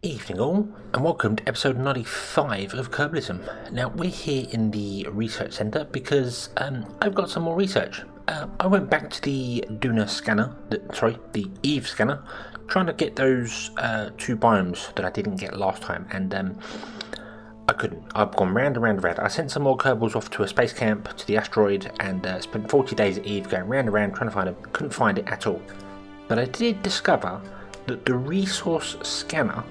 Evening all, and welcome to episode 95 of Kerbalism. Now, we're here in the research centre because I've got some more research. I went back to the Duna scanner, the Eve scanner, trying to get those two biomes that I didn't get last time, and I couldn't. I've gone round and round and round. I sent some more Kerbals off to a space camp, to the asteroid, and spent 40 days at Eve going round and round trying to find it. Couldn't find it at all. But I did discover that the resource scanner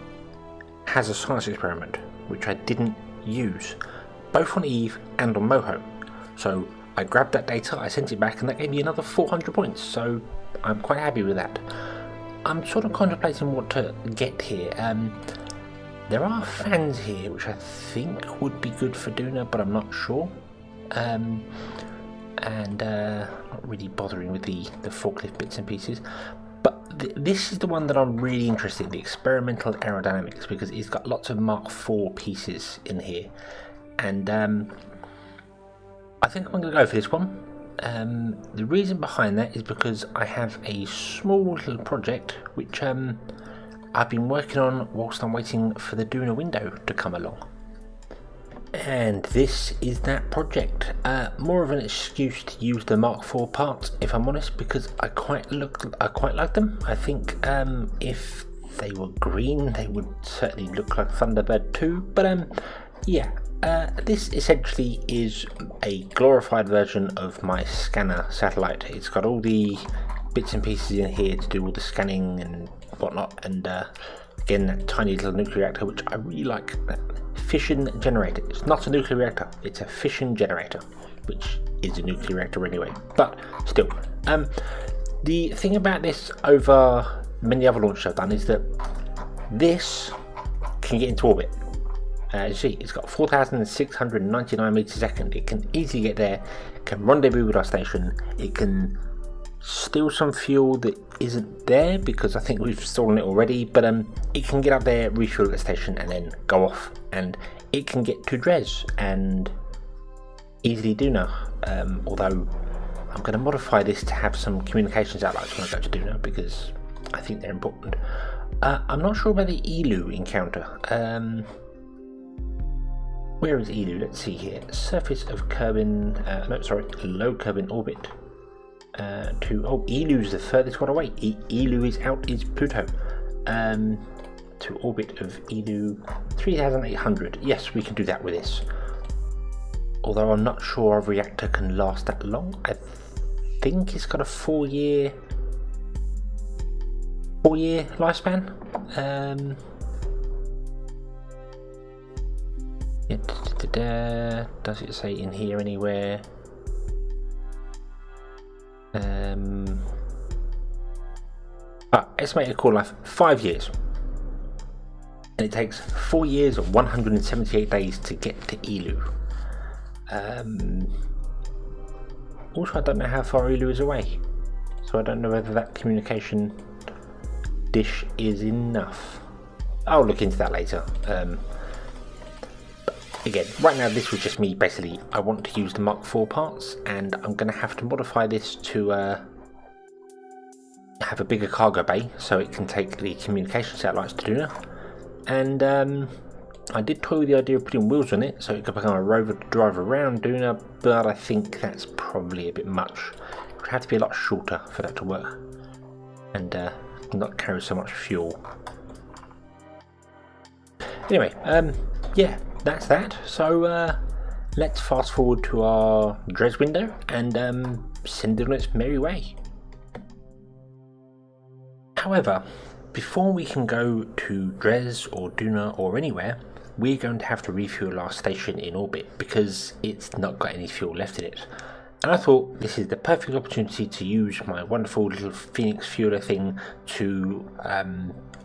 has a science experiment, which I didn't use, both on Eve and on Moho. So I grabbed that data, I sent it back, and that gave me another 400 points, so I'm quite happy with that. I'm sort of contemplating what to get here. There are fans here, which I think would be good for Duna, but I'm not sure. Not really bothering with the forklift bits and pieces. But this is the one that I'm really interested in, the experimental aerodynamics, because it's got lots of Mark IV pieces in here. And I think I'm going to go for this one. The reason behind that is because I have a small little project which I've been working on whilst I'm waiting for the Duna window to come along. And this is that project. More of an excuse to use the Mark IV parts, if I'm honest, because I quite like them. I think if they were green, they would certainly look like Thunderbird 2. But this essentially is a glorified version of my scanner satellite. It's got all the bits and pieces in here to do all the scanning and whatnot, and again, that tiny little nuclear reactor, which I really like. That fission generator. It's not a nuclear reactor, it's a fission generator, which is a nuclear reactor anyway, but still. The thing about this over many other launches I've done is that this can get into orbit. As you see, it's got 4,699 meters a second. It can easily get there, can rendezvous with our station, it can steal some fuel that isn't there because I think we've stolen it already, but it can get up there, refuel at the station, and then go off, and it can get to Dres and easily Duna, although I'm going to modify this to have some communication satellites when I go to Duna because I think they're important. I'm not sure about the ELU encounter. Where is ELU? Let's see here. Surface of Kerbin, low Kerbin orbit. ELU is the furthest one away. ELU is Pluto. To orbit of ELU 3,800. Yes, we can do that with this. Although I'm not sure our reactor can last that long. I think it's got a 4-year lifespan. Does it say in here anywhere? Estimated core life 5 years, and it takes 4 years and 178 days to get to ELU. Also, I don't know how far ELU is away, so I don't know whether that communication dish is enough. I'll look into that later. Again, right now this was just me. Basically, I want to use the Mark IV parts, and I'm going to have to modify this to have a bigger cargo bay so it can take the communication satellites to Duna. And I did toy with the idea of putting wheels on it so it could become a rover to drive around Duna, but I think that's probably a bit much. It would have to be a lot shorter for that to work, and not carry so much fuel. Anyway, yeah, that's that. So let's fast forward to our Dres window and send it on its merry way. However, before we can go to Dres or Duna or anywhere, we're going to have to refuel our station in orbit because it's not got any fuel left in it. And I thought this is the perfect opportunity to use my wonderful little Phoenix fueler thing to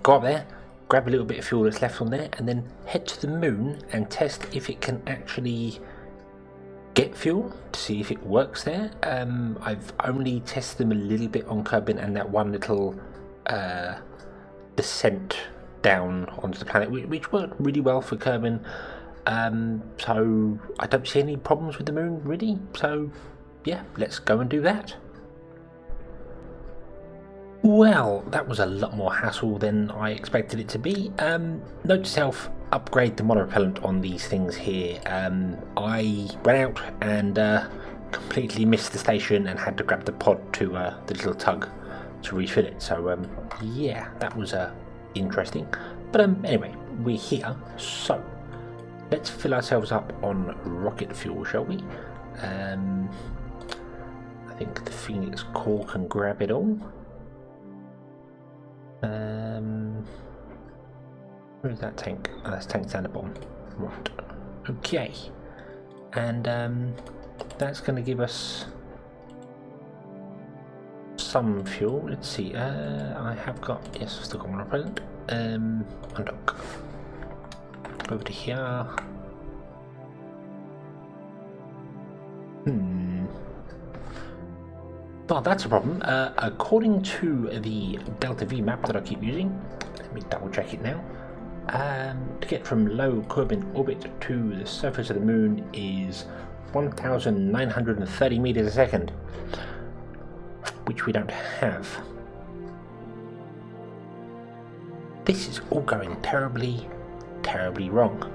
go up there, grab a little bit of fuel that's left on there, and then head to the moon and test if it can actually get fuel to see if it works there. I've only tested them a little bit on Kerbin and that one little descent down onto the planet, which worked really well for Kerbin. So I don't see any problems with the moon really. So yeah, let's go and do that. Well, that was a lot more hassle than I expected it to be. Note to self, upgrade the monopropellant on these things here. I went out and completely missed the station and had to grab the pod to the little tug to refill it. So yeah, that was interesting. But anyway, we're here, so let's fill ourselves up on rocket fuel, shall we? I think the Phoenix core can grab it all. Where's that tank? Oh, that's tank down the bottom. Right. Okay. And that's going to give us some fuel. Let's see. I have got, yes, I've still got one present. Undock. Over to here. Well, that's a problem. According to the Delta V map that I keep using, let me double check it now. To get from low Kerbal orbit to the surface of the moon is 1,930 meters a second, which we don't have. This is all going terribly, terribly wrong.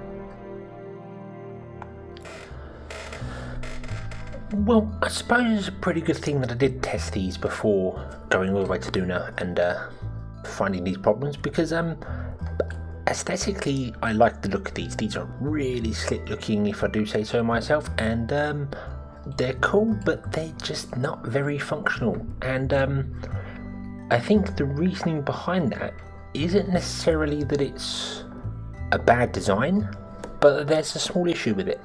Well, I suppose it's a pretty good thing that I did test these before going all the way to Duna and finding these problems, because aesthetically I like the look of these. These are really slick looking, if I do say so myself, and they're cool, but they're just not very functional. And I think the reasoning behind that isn't necessarily that it's a bad design, but there's a small issue with it.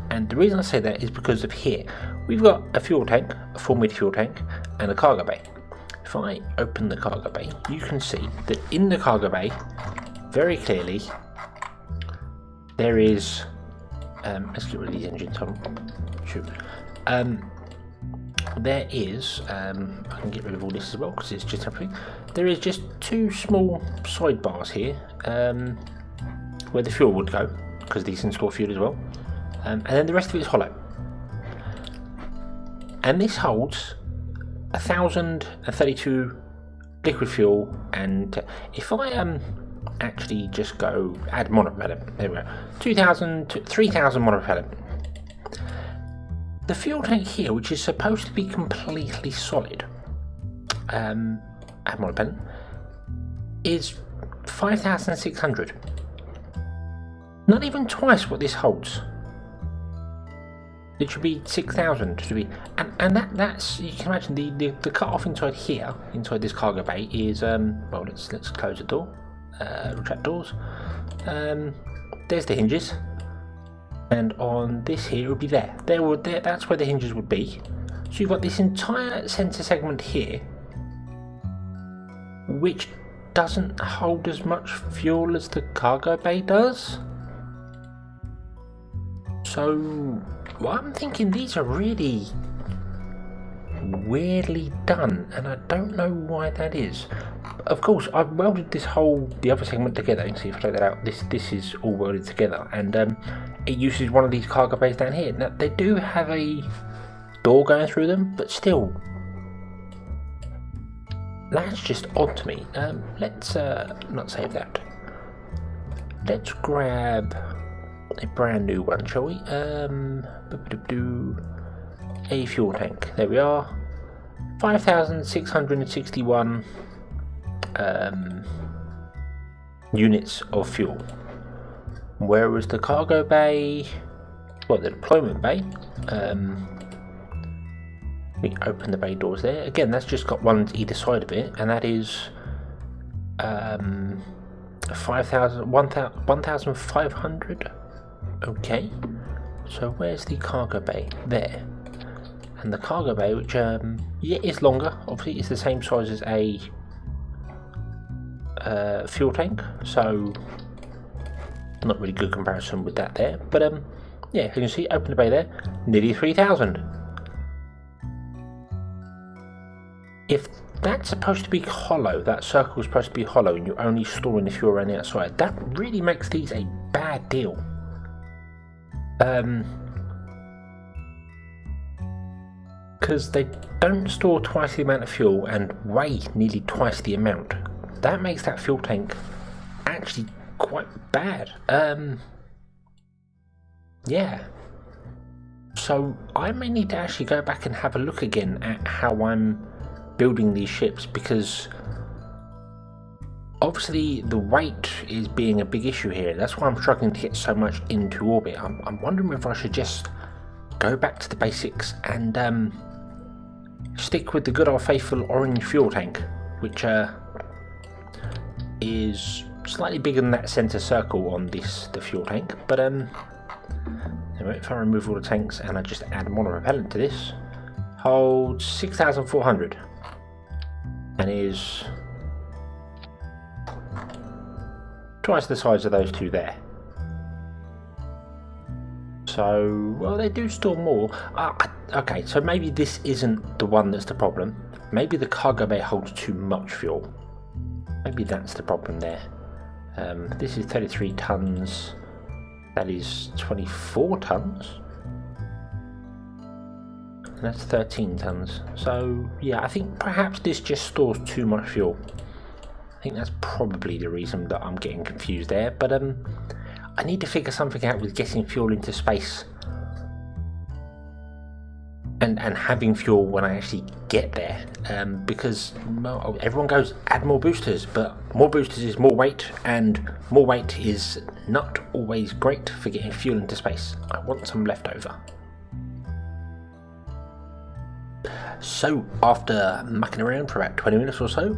And the reason I say that is because of here. We've got a fuel tank, a 4-meter fuel tank, and a cargo bay. If I open the cargo bay, you can see that in the cargo bay, very clearly, there is, let's get rid of these engines, shoot. There is, I can get rid of all this as well because it's just everything. There is just 2 small sidebars here, where the fuel would go, because these can store fuel as well. And then the rest of it is hollow. And this holds 1,032 liquid fuel, and if I actually just go add monopropellant, there we go, 2,000 to 3,000 monopropellant. The fuel tank here, which is supposed to be completely solid, add monopropellant, is 5,600. Not even twice what this holds. It should be 6,000 to be, and that's, you can imagine the cut off inside here, inside this cargo bay is well, let's close the door, retract doors. There's the hinges, and on this here it would be there. That's where the hinges would be. So you've got this entire centre segment here, which doesn't hold as much fuel as the cargo bay does. So, well, I'm thinking these are really weirdly done, and I don't know why that is. Of course, I've welded the other segment together. You can see if I take that out, this is all welded together, and it uses one of these cargo bays down here. Now, they do have a door going through them, but still, that's just odd to me. Let's not save that. Let's grab a brand new one, shall we? A fuel tank. There we are. 5,661 units of fuel. Whereas the cargo bay, well, the deployment bay, we open the bay doors there. Again, that's just got one either side of it, and that is 1,500. Okay, so where's the cargo bay? There. And the cargo bay, which yeah, is longer, obviously it's the same size as a fuel tank, so not really good comparison with that there, but yeah, you can see, open the bay there, nearly 3,000. If that's supposed to be hollow, that circle is supposed to be hollow, and you're only storing the fuel around the outside, that really makes these a bad deal. because they don't store twice the amount of fuel and weigh nearly twice the amount. That makes that fuel tank actually quite bad. Yeah. So I may need to actually go back and have a look again at how I'm building these ships, because obviously the weight is being a big issue here. That's why I'm struggling to get so much into orbit. I'm wondering whether I should just go back to the basics and stick with the good old faithful orange fuel tank, which is slightly bigger than that center circle on the fuel tank. But anyway, if I remove all the tanks and I just add monopropellant to this, holds 6,400 and is twice the size of those two there. So, well, they do store more. Okay, so maybe this isn't the one that's the problem. Maybe the cargo bay holds too much fuel. Maybe that's the problem there. This is 33 tons. That is 24 tons. And that's 13 tons. So, yeah, I think perhaps this just stores too much fuel. I think that's probably the reason that I'm getting confused there. But I need to figure something out with getting fuel into space and having fuel when I actually get there, because everyone goes add more boosters, but more boosters is more weight, and more weight is not always great for getting fuel into space. I want some left over. So after mucking around for about 20 minutes or so,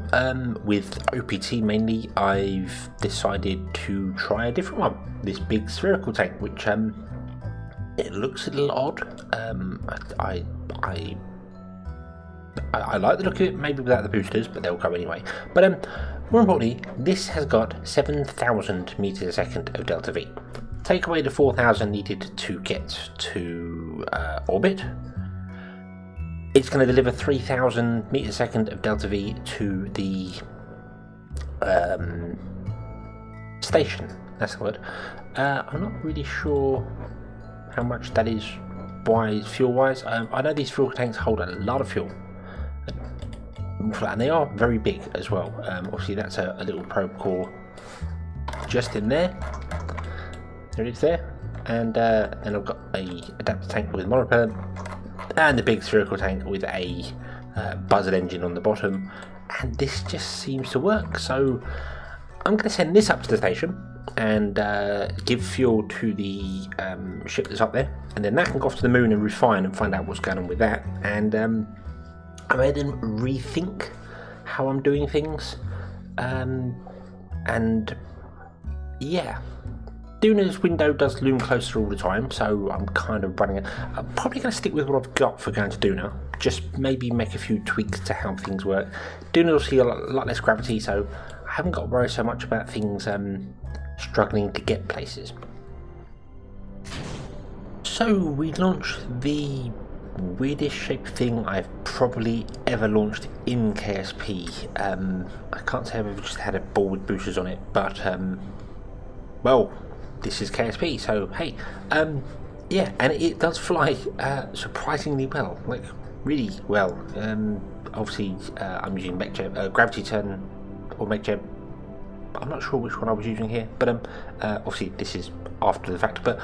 with OPT mainly, I've decided to try a different one. This big spherical tank, which it looks a little odd. I like the look of it, maybe without the boosters, but they'll go anyway. But more importantly, this has got 7,000 meters a second of delta V. Take away the 4,000 needed to get to orbit. It's going to deliver 3,000 meters a second of delta V to the station. That's the word. I'm not really sure how much that is fuel-wise. I know these fuel tanks hold a lot of fuel, and they are very big as well. Obviously, that's a little probe core just in there. There it is there, and then I've got a adapter tank with monopropellant, and the big spherical tank with a buzzard engine on the bottom, and this just seems to work. So I'm going to send this up to the station and give fuel to the ship that's up there, and then that can go off to the moon and refine and find out what's going on with that. And I may then rethink how I'm doing things, and yeah, Duna's window does loom closer all the time, so I'm kind of running it. I'm probably going to stick with what I've got for going to Duna, just maybe make a few tweaks to how things work. Duna will see a lot less gravity, so I haven't got to worry so much about things struggling to get places. So we launched the weirdest shaped thing I've probably ever launched in KSP. I can't say I've ever just had a ball with boosters on it, but well, this is KSP, so hey, yeah, and it does fly surprisingly well, like really well. Obviously, I'm using gravity turn or MechJeb. I'm not sure which one I was using here, but obviously this is after the fact. But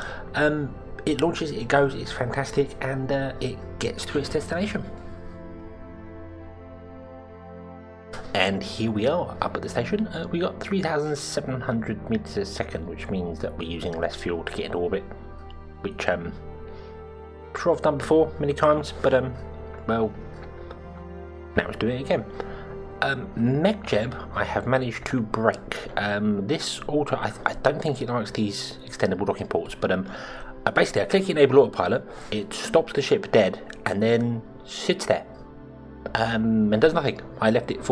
it launches, it goes, it's fantastic, and it gets to its destination. And here we are up at the station. We got 3,700 meters a second, which means that we're using less fuel to get into orbit, which I'm sure I've done before many times, but well, now let's do it again. MechJeb I have managed to break. This auto, I don't think it likes these extendable docking ports, but basically I click enable autopilot, it stops the ship dead and then sits there and does nothing. I left it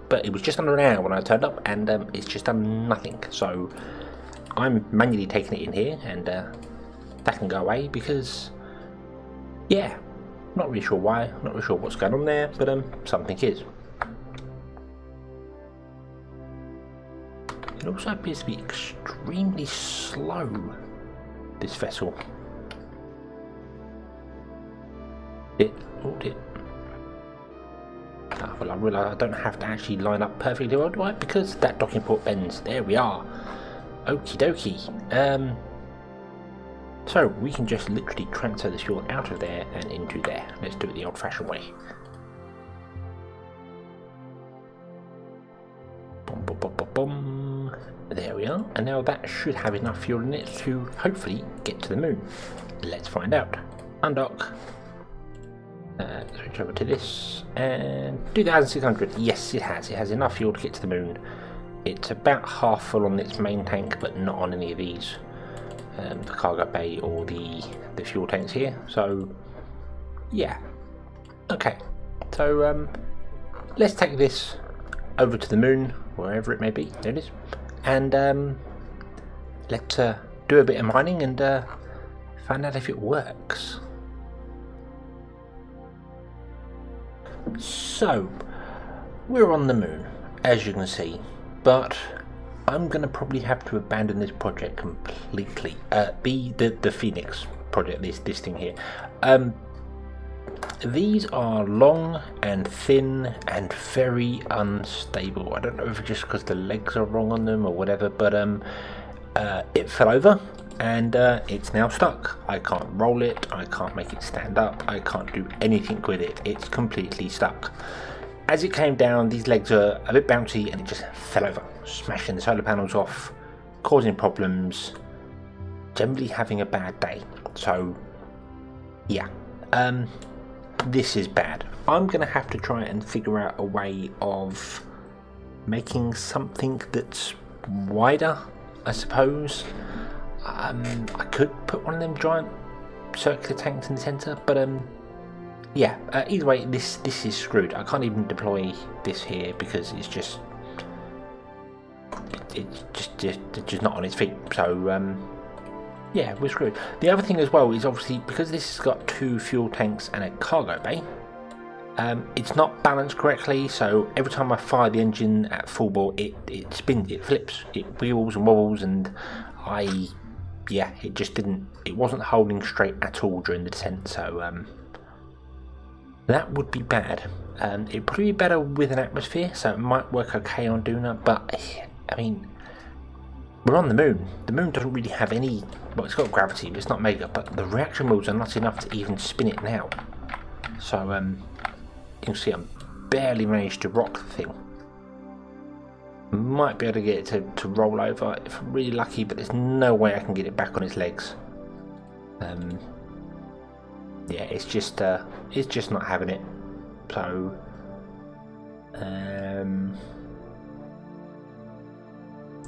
but it was just under an hour when I turned up, and it's just done nothing. So I'm manually taking it in here, and that can go away because, yeah, not really sure why, not really sure what's going on there, but something is. It also appears to be extremely slow, this vessel. Oh, did. Well, I realise I don't have to actually line up perfectly well, do I? Because that docking port bends. There we are. Okie dokie. So we can just literally transfer this fuel out of there and into there. Let's do it the old-fashioned way. Boom, boom, boom, boom, boom. There we are. And now that should have enough fuel in it to hopefully get to the moon. Let's find out. Undock. Switch over to this and 2,600. Yes, it has. It has enough fuel to get to the moon. It's about half full on its main tank, but not on any of these. The cargo bay or the fuel tanks here. So, yeah. Okay. So, let's take this over to the moon, wherever it may be. There it is. And let's do a bit of mining and find out if it works. So, we're on the moon, as you can see, but I'm going to probably have to abandon this project completely. The Phoenix project, this thing here. These are long and thin and very unstable. I don't know if it's just because the legs are wrong on them or whatever, but it fell over and it's now stuck. I can't roll it, I can't make it stand up, I can't do anything with it. It's completely stuck. As it came down, these legs are a bit bouncy and it just fell over, smashing the solar panels off, causing problems, generally having a bad day. So, yeah, this is bad. I'm going to have to try and figure out a way of making something that's wider, I suppose. I could put one of them giant circular tanks in the centre, but yeah, either way, this is screwed. I can't even deploy this here because it's just not on its feet. So yeah, we're screwed. The other thing as well is obviously because this has got 2 fuel tanks and a cargo bay, it's not balanced correctly. So every time I fire the engine at full bore, it spins, it flips, it wheels and wobbles, and it wasn't holding straight at all during the descent. So that would be bad. It'd probably be better with an atmosphere, so it might work okay on Duna, but I mean, we're on the moon. The moon doesn't really have any, well, it's got gravity, but it's not mega, but the reaction wheels are not enough to even spin it now. So you can see I'm barely managed to rock the thing. Might be able to get it to roll over if I'm really lucky, but there's no way I can get it back on its legs. Yeah, it's just not having it. So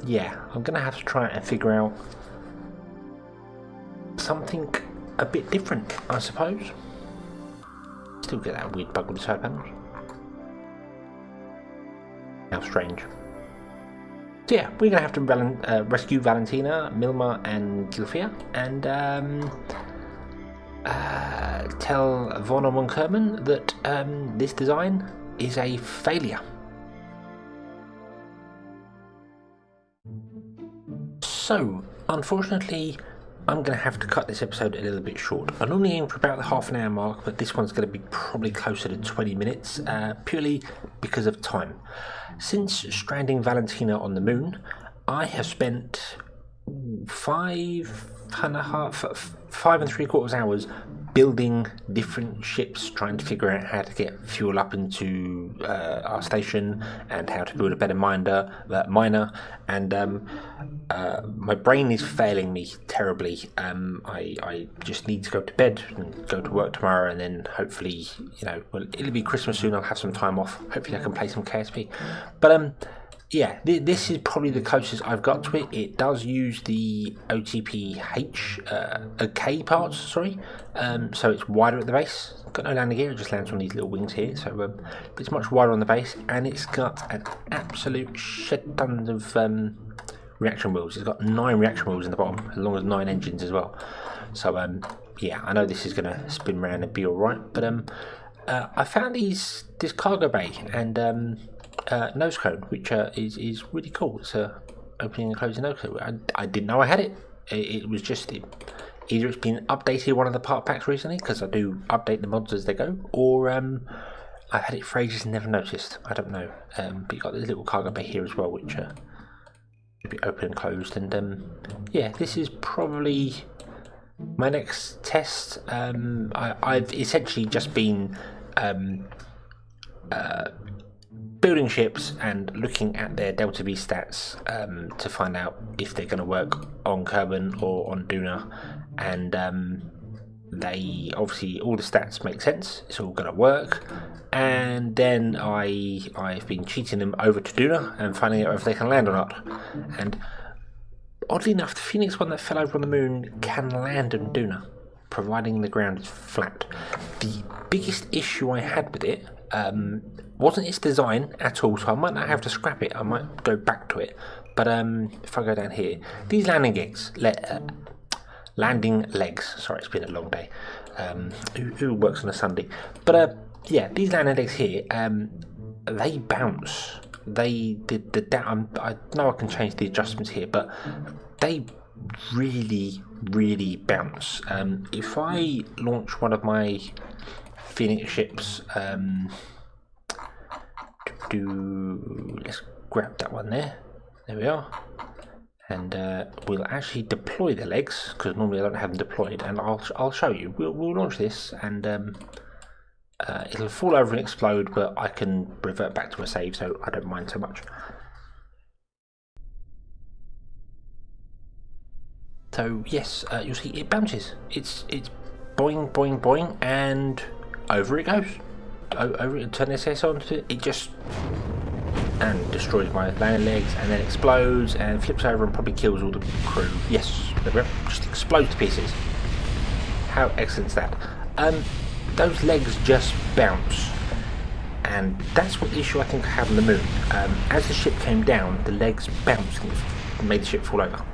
yeah, I'm gonna have to try and figure out something a bit different, I suppose. Still get that weird bug with the side panels. How strange. So yeah, we're gonna have to rescue Valentina, Milma, and Gilfia, and tell Von und Kerman that this design is a failure. So, unfortunately, I'm going to have to cut this episode a little bit short. I normally aim for about the half-an-hour mark, but this one's going to be probably closer to 20 minutes, purely because of time. Since stranding Valentina on the moon, I have spent 5.75 hours building different ships, trying to figure out how to get fuel up into our station and how to build a better miner, and my brain is failing me terribly. I just need to go to bed and go to work tomorrow, and then hopefully, well, it'll be Christmas soon, I'll have some time off. Hopefully I can play some KSP. But yeah, this is probably the closest I've got to it. It does use the K parts, sorry. So it's wider at the base. Got no landing gear, it just lands on these little wings here. So it's much wider on the base, and it's got an absolute shit ton of reaction wheels. It's got 9 reaction wheels in the bottom, as long as 9 engines as well. So yeah, I know this is going to spin around and be alright, but I found this cargo bay and nose cone, which is really cool. It's a opening and closing nose cone. I didn't know I had it. It was just either it's been updated one of the part packs recently, because I do update the mods as they go, or I've had it for ages and never noticed. I don't know. But you've got this little cargo bay here as well, which should be open and closed. And yeah, this is probably my next test. I've essentially just been building ships and looking at their Delta V stats to find out if they're going to work on Kerbal or on Duna, and they obviously, all the stats make sense, it's all going to work, and then I've been cheating them over to Duna and finding out if they can land or not. And oddly enough, the Phoenix one that fell over on the moon can land on Duna, providing the ground is flat. The biggest issue I had with it wasn't its design at all, so I might not have to scrap it, I might go back to it. But if I go down here, these landing legs, sorry, it's been a long day, who works on a Sunday, but yeah, these landing legs here, they bounce. I know I can change the adjustments here, but they really bounce. If I launch one of my Phoenix ships, let's grab that one there we are, and we'll actually deploy the legs, because normally I don't have them deployed, and I'll show you. We'll launch this, and it'll fall over and explode, but I can revert back to a save, so I don't mind so much. So yes, you'll see it bounces. It's boing boing boing, and over it goes. Over it, turn the SS on, it just and destroys my landing legs, and then explodes and flips over and probably kills all the crew. Yes, there we go. Just explodes to pieces. How excellent is that? Those legs just bounce, and that's what the issue I think I had on the moon. As the ship came down, the legs bounced and made the ship fall over.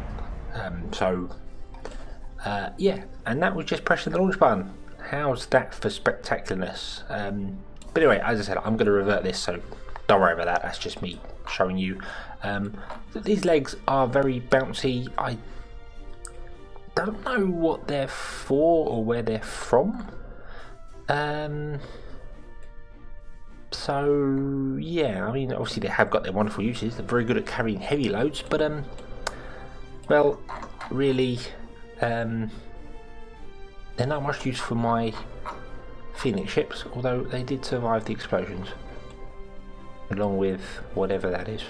Yeah, and that was just pressing the launch button. How's that for spectacularness? But anyway, as I said, I'm going to revert this, so don't worry about that. That's just me showing you that these legs are very bouncy. I don't know what they're for or where they're from. So yeah, I mean, obviously they have got their wonderful uses. They're very good at carrying heavy loads, but well, really, they're not much use for my Phoenix ships, although they did survive the explosions, along with whatever that is,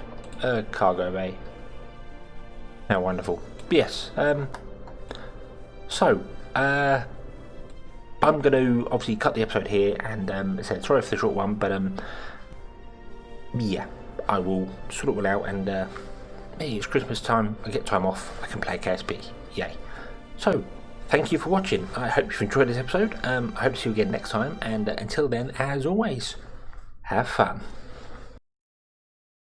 a cargo bay. How wonderful. But yes, so I'm going to obviously cut the episode here, and said sorry for the short one, but yeah, I will sort it all out, and hey, it's Christmas time, I get time off, I can play KSP, yay. So, thank you for watching. I hope you've enjoyed this episode. I hope to see you again next time, and until then, as always, have fun.